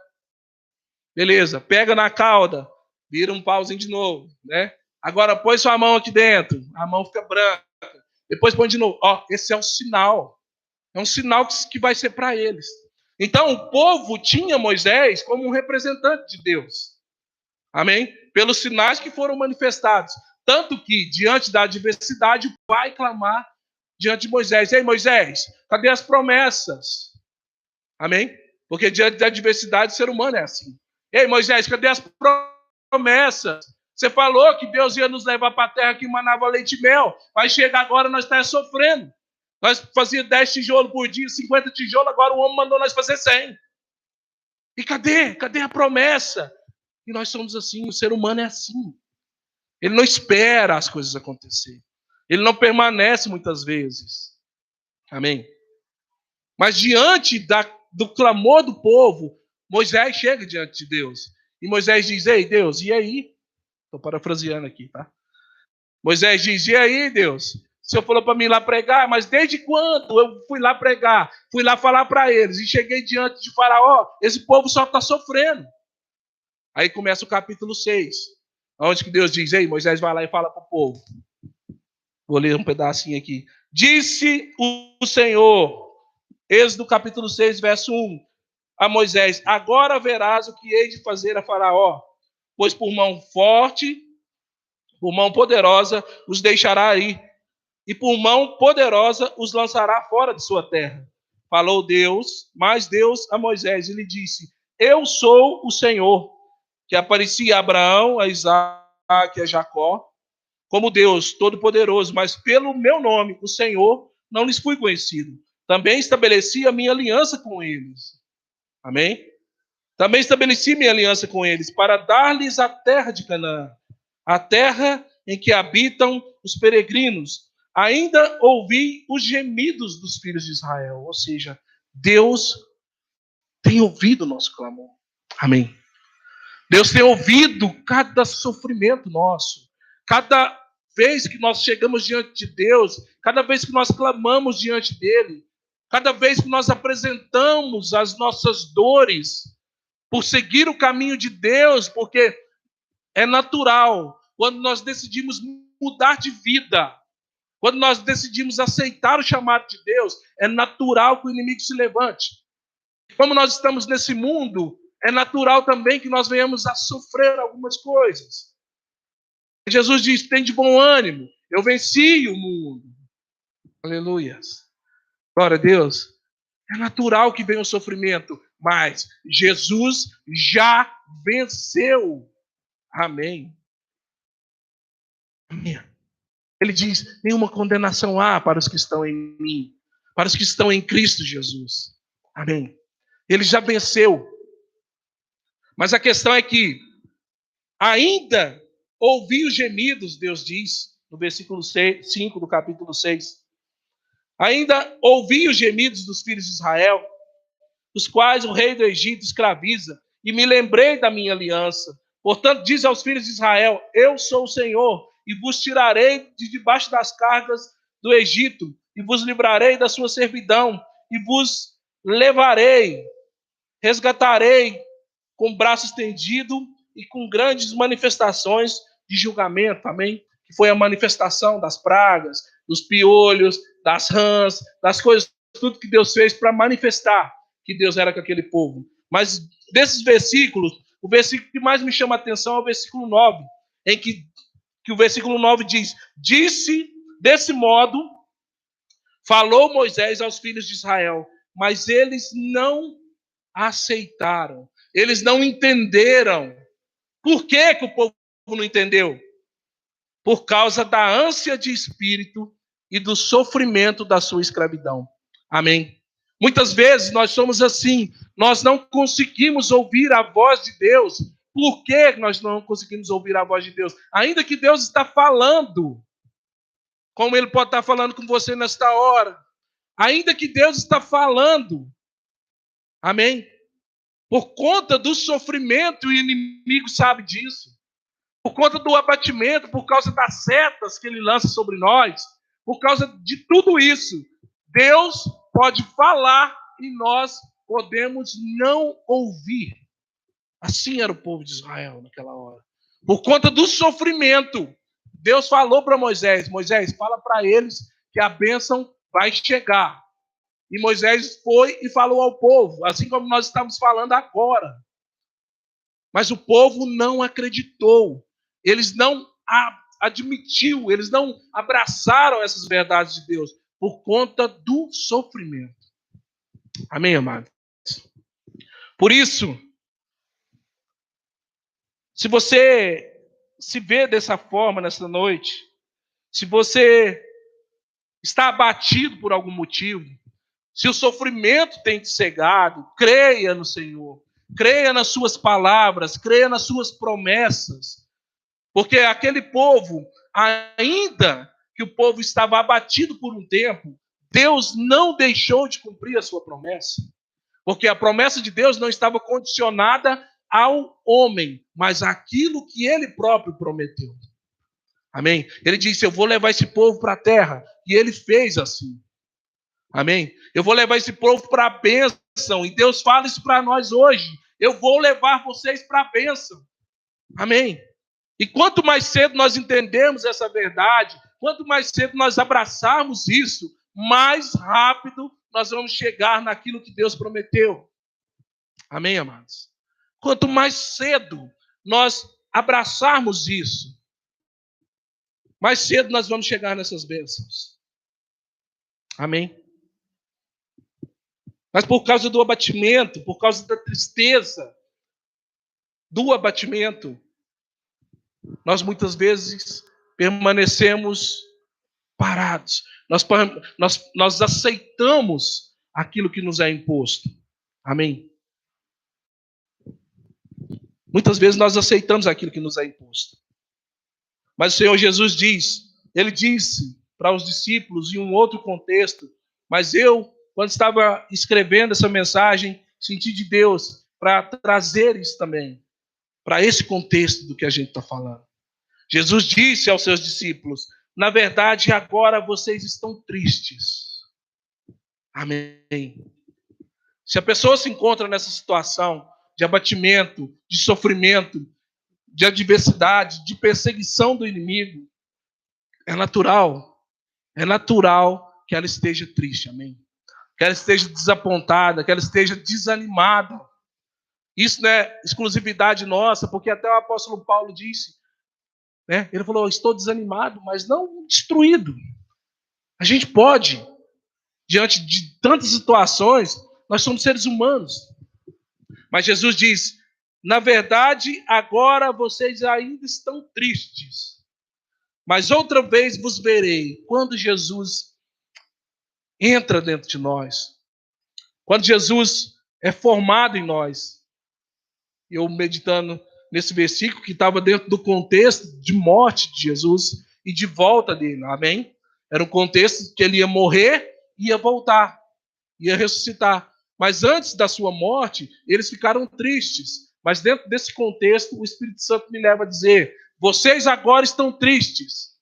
beleza. Pega na cauda. Vira um pauzinho de novo. Né? Agora põe sua mão aqui dentro. A mão fica branca. Depois põe de novo. Esse é o sinal. É um sinal que vai ser para eles. Então, o povo tinha Moisés como um representante de Deus. Amém? Pelos sinais que foram manifestados. Tanto que, diante da adversidade, o pai clamar diante de Moisés: ei, Moisés, cadê as promessas? Amém? Porque diante da adversidade, o ser humano é assim. Ei, Moisés, cadê as promessas? Você falou que Deus ia nos levar para a terra que manava leite e mel. Mas chega agora, nós estamos sofrendo. Nós fazíamos 10 tijolos por dia, 50 tijolos, agora o homem mandou nós fazer 100. E cadê a promessa? E nós somos assim, o ser humano é assim. Ele não espera as coisas acontecerem. Ele não permanece muitas vezes. Amém? Mas diante do clamor do povo, Moisés chega diante de Deus. E Moisés diz: ei, Deus, e aí? Estou parafraseando aqui, tá? Moisés diz: e aí, Deus? O Senhor falou para mim ir lá pregar, mas desde quando eu fui lá pregar? Fui lá falar para eles e cheguei diante de Faraó. Esse povo só está sofrendo. Aí começa o capítulo 6, onde que Deus diz: ei, Moisés vai lá e fala para o povo. Vou ler um pedacinho aqui. Disse o Senhor, Êxodo capítulo 6, verso 1, a Moisés: agora verás o que hei de fazer a Faraó, pois por mão forte, por mão poderosa, os deixará ir, e por mão poderosa os lançará fora de sua terra. Falou Deus, mas Deus a Moisés, e lhe disse: eu sou o Senhor, que aparecia a Abraão, a Isaque e a Jacó, como Deus Todo-Poderoso, mas pelo meu nome, o Senhor, não lhes fui conhecido. Também estabeleci a minha aliança com eles. Amém? Também estabeleci minha aliança com eles, para dar-lhes a terra de Canaã, a terra em que habitam os peregrinos. Ainda ouvi os gemidos dos filhos de Israel. Ou seja, Deus tem ouvido o nosso clamor. Amém? Deus tem ouvido cada sofrimento nosso. Cada vez que nós chegamos diante de Deus, cada vez que nós clamamos diante dele, cada vez que nós apresentamos as nossas dores por seguir o caminho de Deus, porque é natural, quando nós decidimos mudar de vida, quando nós decidimos aceitar o chamado de Deus, é natural que o inimigo se levante. Como nós estamos nesse mundo, é natural também que nós venhamos a sofrer algumas coisas. Jesus diz: tem de bom ânimo, eu venci o mundo. Aleluias. Glória a Deus. É natural que venha o sofrimento, mas Jesus já venceu. Amém. Amém. Ele diz: nenhuma condenação há para os que estão em mim, para os que estão em Cristo Jesus. Amém. Ele já venceu. Mas a questão é que ainda ouvi os gemidos, Deus diz, no versículo 5 do capítulo 6. Ainda ouvi os gemidos dos filhos de Israel, os quais o rei do Egito escraviza, e me lembrei da minha aliança. Portanto, diz aos filhos de Israel: eu sou o Senhor, e vos tirarei de debaixo das cargas do Egito, e vos livrarei da sua servidão, e vos levarei, resgatarei com braço estendido e com grandes manifestações de julgamento. Amém? Que foi a manifestação das pragas, dos piolhos, das rãs, das coisas, tudo que Deus fez para manifestar que Deus era com aquele povo. Mas desses versículos, o versículo que mais me chama a atenção é o versículo 9, em que o versículo 9 diz: disse desse modo, falou Moisés aos filhos de Israel, mas eles não aceitaram, eles não entenderam. Por que o povo não entendeu? Por causa da ânsia de espírito e do sofrimento da sua escravidão. Amém? Muitas vezes nós somos assim, nós não conseguimos ouvir a voz de Deus. Por que nós não conseguimos ouvir a voz de Deus? Ainda que Deus está falando, como Ele pode estar falando com você nesta hora, ainda que Deus está falando, amém? Por conta do sofrimento, o inimigo sabe disso. Por conta do abatimento, por causa das setas que ele lança sobre nós, por causa de tudo isso, Deus pode falar e nós podemos não ouvir. Assim era o povo de Israel naquela hora. Por conta do sofrimento, Deus falou para Moisés: Moisés, fala para eles que a bênção vai chegar. E Moisés foi e falou ao povo, assim como nós estamos falando agora. Mas o povo não acreditou. Eles não admitiu, eles não abraçaram essas verdades de Deus por conta do sofrimento. Amém, amados? Por isso, se você se vê dessa forma nessa noite, se você está abatido por algum motivo, se o sofrimento tem te cegado, creia no Senhor, creia nas suas palavras, creia nas suas promessas, porque aquele povo, ainda que o povo estava abatido por um tempo, Deus não deixou de cumprir a sua promessa, porque a promessa de Deus não estava condicionada ao homem, mas àquilo que ele próprio prometeu. Amém? Ele disse, eu vou levar esse povo para a terra, e ele fez assim. Amém? Eu vou levar esse povo para a bênção. E Deus fala isso para nós hoje. Eu vou levar vocês para a bênção. Amém? E quanto mais cedo nós entendermos essa verdade, quanto mais cedo nós abraçarmos isso, mais rápido nós vamos chegar naquilo que Deus prometeu. Amém, amados? Quanto mais cedo nós abraçarmos isso, mais cedo nós vamos chegar nessas bênçãos. Amém? Mas por causa do abatimento, por causa da tristeza, do abatimento, nós muitas vezes permanecemos parados. Nós aceitamos aquilo que nos é imposto. Amém? Muitas vezes nós aceitamos aquilo que nos é imposto. Mas o Senhor Jesus Ele disse para os discípulos em um outro contexto, mas eu, quando estava escrevendo essa mensagem, senti de Deus para trazer isso também, para esse contexto do que a gente está falando. Jesus disse aos seus discípulos, na verdade, agora vocês estão tristes. Amém. Se a pessoa se encontra nessa situação de abatimento, de sofrimento, de adversidade, de perseguição do inimigo, é natural que ela esteja triste, amém? Que ela esteja desapontada, que ela esteja desanimada. Isso não é exclusividade nossa, porque até o apóstolo Paulo disse, né? Ele falou, estou desanimado, mas não destruído. A gente pode, diante de tantas situações, nós somos seres humanos. Mas Jesus diz, na verdade, agora vocês ainda estão tristes, mas outra vez vos verei. Quando Jesus entra dentro de nós, quando Jesus é formado em nós, eu meditando nesse versículo que estava dentro do contexto de morte de Jesus e de volta dele, amém? Era um contexto que ele ia morrer e ia voltar, ia ressuscitar. Mas antes da sua morte, eles ficaram tristes. Mas dentro desse contexto, o Espírito Santo me leva a dizer, vocês agora estão tristes,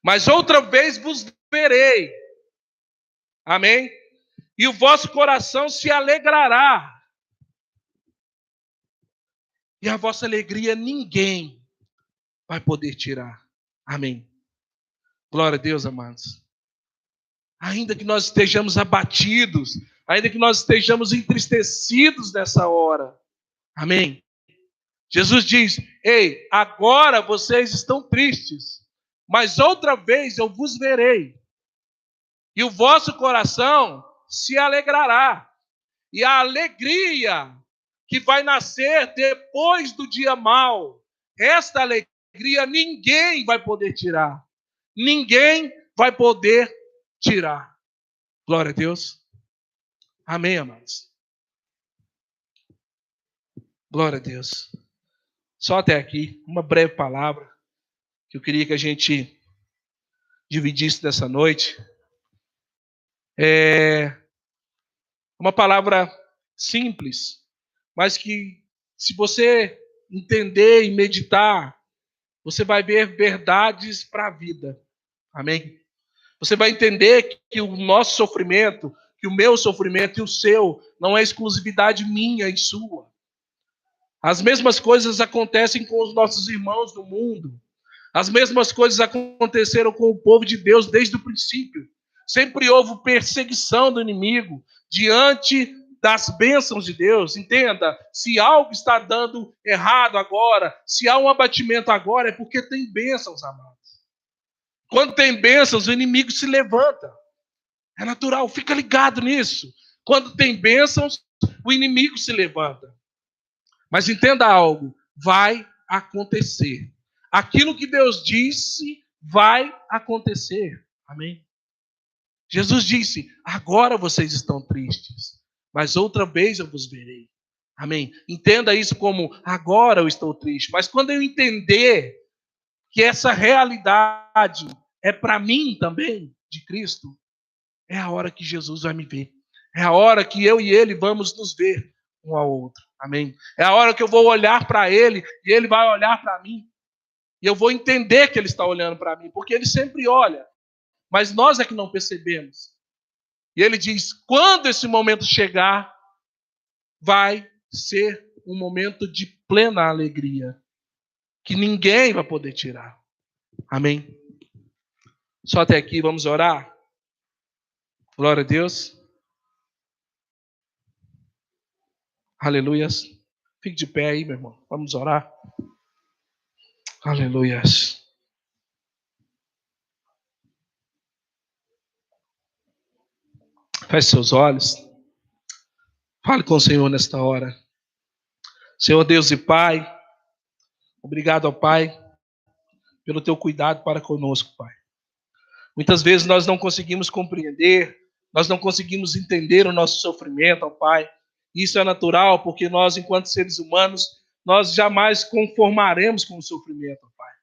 mas outra vez vos verei. Amém? E o vosso coração se alegrará. E a vossa alegria ninguém vai poder tirar. Amém? Glória a Deus, amados. Ainda que nós estejamos abatidos, ainda que nós estejamos entristecidos nessa hora. Amém? Jesus diz, ei, agora vocês estão tristes, mas outra vez eu vos verei. E o vosso coração se alegrará. E a alegria que vai nascer depois do dia mau, esta alegria ninguém vai poder tirar. Ninguém vai poder tirar. Glória a Deus. Amém, amados. Glória a Deus. Só até aqui, uma breve palavra que eu queria que a gente dividisse nessa noite. É uma palavra simples, mas que, se você entender e meditar, você vai ver verdades para a vida. Amém? Você vai entender que o nosso sofrimento, que o meu sofrimento e o seu, não é exclusividade minha e sua. As mesmas coisas acontecem com os nossos irmãos do mundo. As mesmas coisas aconteceram com o povo de Deus desde o princípio. Sempre houve perseguição do inimigo diante das bênçãos de Deus. Entenda, se algo está dando errado agora, se há um abatimento agora, é porque tem bênçãos, amados. Quando tem bênçãos, o inimigo se levanta. É natural, fica ligado nisso. Quando tem bênçãos, o inimigo se levanta. Mas entenda algo, vai acontecer. Aquilo que Deus disse vai acontecer. Amém? Jesus disse, agora vocês estão tristes, mas outra vez eu vos verei. Amém? Entenda isso como, agora eu estou triste. Mas quando eu entender que essa realidade é para mim também, de Cristo, é a hora que Jesus vai me ver. É a hora que eu e ele vamos nos ver um ao outro. Amém? É a hora que eu vou olhar para ele e ele vai olhar para mim. E eu vou entender que ele está olhando para mim, porque ele sempre olha. Mas nós é que não percebemos. E ele diz, quando esse momento chegar, vai ser um momento de plena alegria, que ninguém vai poder tirar. Amém? Só até aqui, vamos orar? Glória a Deus. Aleluias. Fique de pé aí, meu irmão. Vamos orar. Aleluias. Feche seus olhos. Fale com o Senhor nesta hora. Senhor Deus e Pai, obrigado, ó Pai, pelo teu cuidado para conosco, Pai. Muitas vezes nós não conseguimos compreender, nós não conseguimos entender o nosso sofrimento, ó Pai. Isso é natural, porque nós, enquanto seres humanos, nós jamais conformaremos com o sofrimento, ó Pai.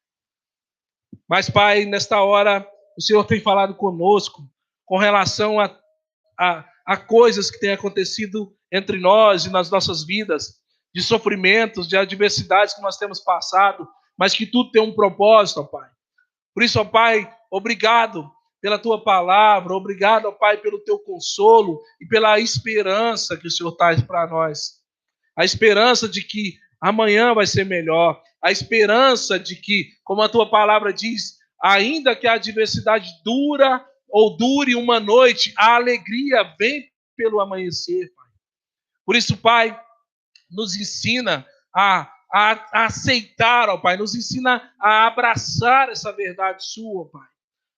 Mas, Pai, nesta hora, o Senhor tem falado conosco com relação a coisas que têm acontecido entre nós e nas nossas vidas, de sofrimentos, de adversidades que nós temos passado, mas que tudo tem um propósito, ó Pai. Por isso, ó Pai, obrigado pela Tua palavra, obrigado, ó Pai, pelo Teu consolo e pela esperança que o Senhor traz para nós. A esperança de que amanhã vai ser melhor, a esperança de que, como a Tua palavra diz, ainda que a adversidade dure uma noite, a alegria vem pelo amanhecer, Pai. Por isso, Pai, nos ensina a aceitar, ó Pai, nos ensina a abraçar essa verdade sua, ó Pai.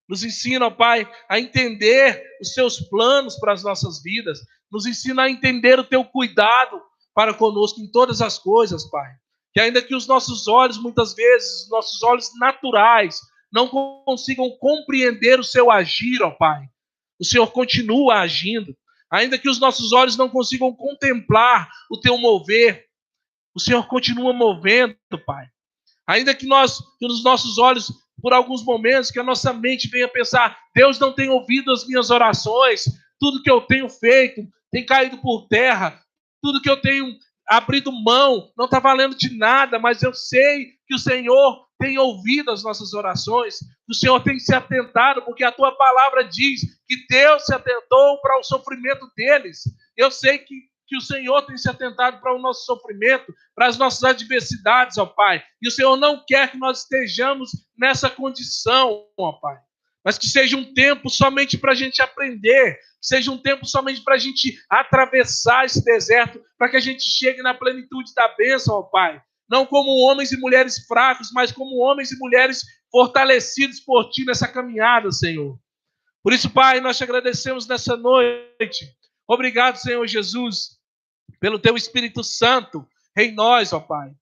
Nos ensina, ó Pai, a entender os seus planos para as nossas vidas. Nos ensina a entender o teu cuidado para conosco em todas as coisas, Pai. Que ainda que os nossos olhos, muitas vezes, os nossos olhos naturais, não consigam compreender o seu agir, ó Pai, o Senhor continua agindo. Ainda que os nossos olhos não consigam contemplar o teu mover, o Senhor continua movendo, Pai. Ainda que os nossos olhos, por alguns momentos, que a nossa mente venha pensar, Deus não tem ouvido as minhas orações, tudo que eu tenho feito tem caído por terra, tudo que eu tenho abrido mão não está valendo de nada, mas eu sei que o Senhor tem ouvido as nossas orações, que o Senhor tem se atentado, porque a tua palavra diz que Deus se atentou para o sofrimento deles. Eu sei que o Senhor tem se atentado para o nosso sofrimento, para as nossas adversidades, ó Pai. E o Senhor não quer que nós estejamos nessa condição, ó Pai. Mas que seja um tempo somente para a gente aprender, seja um tempo somente para a gente atravessar esse deserto, para que a gente chegue na plenitude da bênção, ó Pai. Não como homens e mulheres fracos, mas como homens e mulheres fortalecidos por Ti nessa caminhada, Senhor. Por isso, Pai, nós te agradecemos nessa noite. Obrigado, Senhor Jesus, pelo Teu Espírito Santo em nós, ó Pai.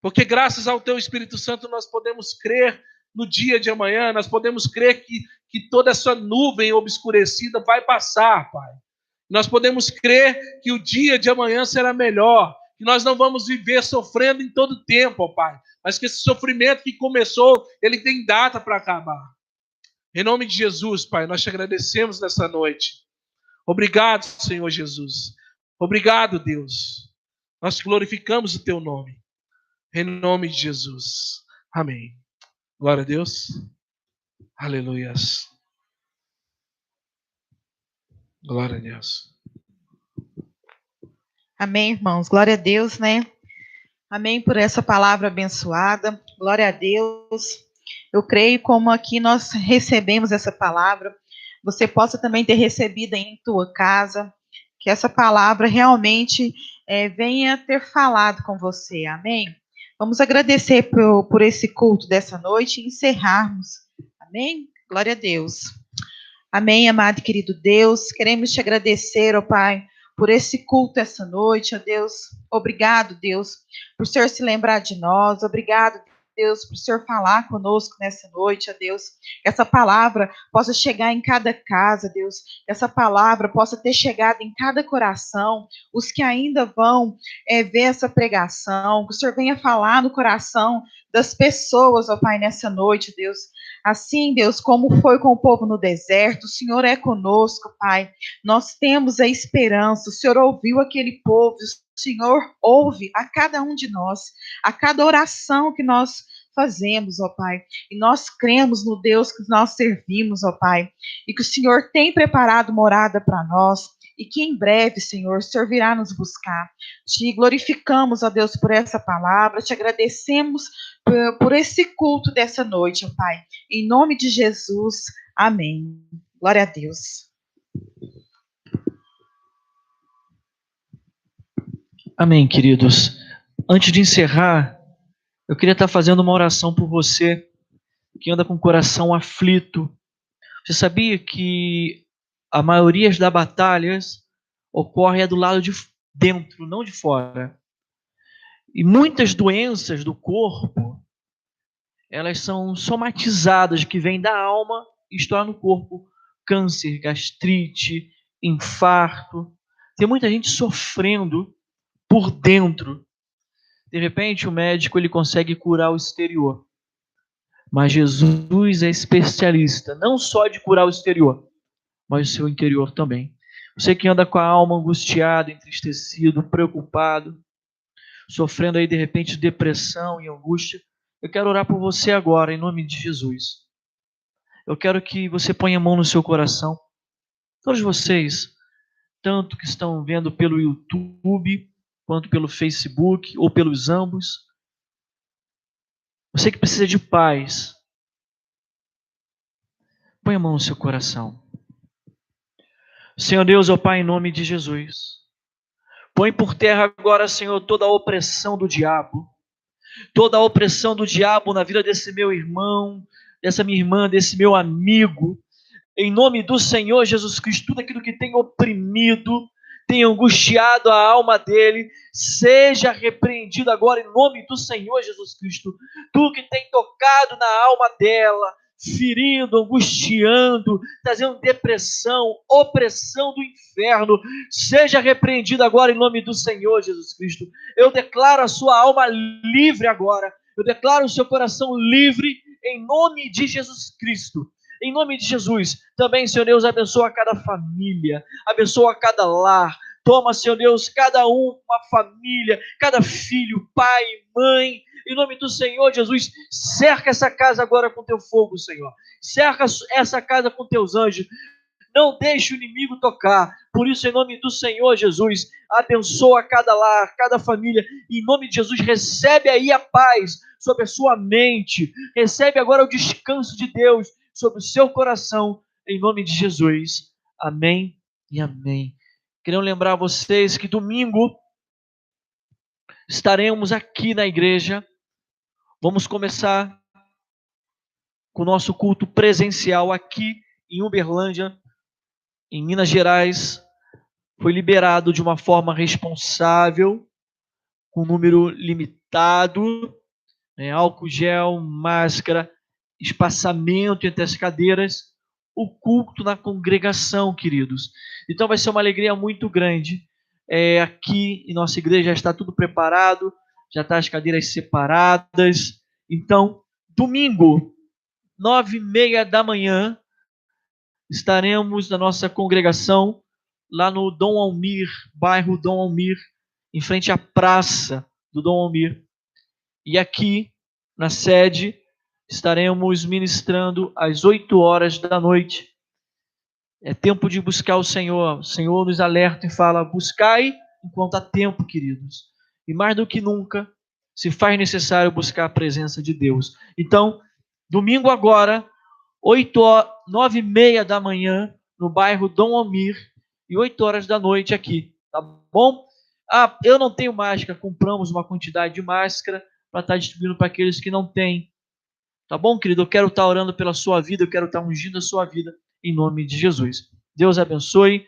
Porque graças ao Teu Espírito Santo nós podemos crer no dia de amanhã, nós podemos crer que toda essa nuvem obscurecida vai passar, Pai. Nós podemos crer que o dia de amanhã será melhor, que nós não vamos viver sofrendo em todo tempo, ó Pai, mas que esse sofrimento que começou, ele tem data para acabar. Em nome de Jesus, Pai, nós te agradecemos nessa noite. Obrigado, Senhor Jesus. Obrigado, Deus. Nós glorificamos o Teu nome. Em nome de Jesus. Amém. Glória a Deus. Aleluias. Glória a Deus. Amém, irmãos. Glória a Deus, né? Amém por essa palavra abençoada. Glória a Deus. Eu creio como aqui nós recebemos essa palavra. você possa também ter recebido em tua casa, que essa palavra realmente venha ter falado com você, amém? Vamos agradecer por esse culto dessa noite e encerrarmos, amém? Glória a Deus. Amém, amado e querido Deus, queremos te agradecer, ó Pai, por esse culto essa noite, ó Deus. Obrigado, Deus, por o Senhor se lembrar de nós. Obrigado, Deus, por o Senhor falar conosco nessa noite, ó Deus. Que essa palavra possa chegar em cada casa, Deus. Que essa palavra possa ter chegado em cada coração. Os que ainda vão ver essa pregação, que o Senhor venha falar no coração das pessoas, ó Pai, nessa noite, Deus. Assim, Deus, como foi com o povo no deserto, o Senhor é conosco, Pai. Nós temos a esperança. O Senhor ouviu aquele povo, o Senhor ouve a cada um de nós, a cada oração que nós fazemos, ó Pai. E nós cremos no Deus que nós servimos, ó Pai. E que o Senhor tem preparado morada para nós. E que em breve, Senhor, o Senhor virá nos buscar. Te glorificamos, ó Deus, por essa palavra. Te agradecemos por esse culto dessa noite, ó Pai. Em nome de Jesus, amém. Glória a Deus. Amém, queridos. Antes de encerrar, eu queria estar fazendo uma oração por você que anda com o coração aflito. Você sabia que a maioria das batalhas ocorre do lado de dentro, não de fora. E muitas doenças do corpo, elas são somatizadas, que vêm da alma e estão no corpo. Câncer, gastrite, infarto. Tem muita gente sofrendo por dentro. De repente, o médico ele consegue curar o exterior. Mas Jesus é especialista, não só de curar o exterior, mas o seu interior também. Você que anda com a alma angustiada, entristecido, preocupado, sofrendo aí de repente depressão e angústia, eu quero orar por você agora, em nome de Jesus. Eu quero que você ponha a mão no seu coração. Todos vocês, tanto que estão vendo pelo YouTube, quanto pelo Facebook, ou pelos ambos, você que precisa de paz, põe a mão no seu coração. Senhor Deus, ó Pai, em nome de Jesus, põe por terra agora, Senhor, toda a opressão do diabo, toda a opressão do diabo na vida desse meu irmão, dessa minha irmã, desse meu amigo, em nome do Senhor Jesus Cristo, tudo aquilo que tem oprimido, tem angustiado a alma dele, seja repreendido agora em nome do Senhor Jesus Cristo. Tudo que tem tocado na alma dela, ferindo, angustiando, trazendo depressão, opressão do inferno, seja repreendido agora em nome do Senhor Jesus Cristo. Eu declaro a sua alma livre agora, eu declaro o seu coração livre em nome de Jesus Cristo. Em nome de Jesus, também, Senhor Deus, abençoa cada família, abençoa cada lar. Toma, Senhor Deus, cada uma família, cada filho, pai, mãe. Em nome do Senhor Jesus, cerca essa casa agora com teu fogo, Senhor. Cerca essa casa com teus anjos. Não deixe o inimigo tocar. Por isso, em nome do Senhor Jesus, abençoa cada lar, cada família. Em nome de Jesus, recebe aí a paz sobre a sua mente. Recebe agora o descanso de Deus sobre o seu coração, em nome de Jesus. Amém e amém. Quero lembrar vocês que domingo estaremos aqui na igreja. Vamos começar com o nosso culto presencial aqui em Uberlândia, em Minas Gerais. Foi liberado de uma forma responsável, com um número limitado, álcool gel, máscara, espaçamento entre as cadeiras, o culto na congregação, queridos. Então vai ser uma alegria muito grande. Aqui em nossa igreja já está tudo preparado, já está as cadeiras separadas. Então, domingo, 9h30 da manhã, estaremos na nossa congregação, lá no Dom Almir, bairro Dom Almir, em frente à praça do Dom Almir. E aqui, na sede, estaremos ministrando às 8h da noite. É tempo de buscar o Senhor. O Senhor nos alerta e fala: buscai enquanto há tempo, queridos. E mais do que nunca, se faz necessário buscar a presença de Deus. Então, domingo agora, 9h30 da manhã, no bairro Dom Almir, e 8 horas da noite aqui, tá bom? Ah, eu não tenho máscara, compramos uma quantidade de máscara para estar distribuindo para aqueles que não têm. Tá bom, querido? Eu quero estar orando pela sua vida, eu quero estar ungindo a sua vida em nome de Jesus. Deus abençoe.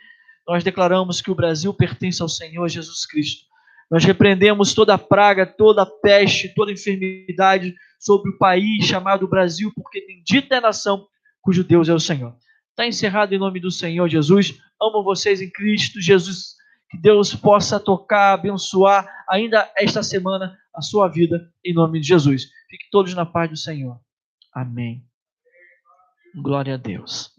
Nós declaramos que o Brasil pertence ao Senhor Jesus Cristo. Nós repreendemos toda praga, toda peste, toda enfermidade sobre o país chamado Brasil, porque bendita é a nação cujo Deus é o Senhor. Está encerrado em nome do Senhor Jesus. Amo vocês em Cristo Jesus. Que Deus possa tocar, abençoar ainda esta semana a sua vida em nome de Jesus. Fiquem todos na paz do Senhor. Amém. Glória a Deus.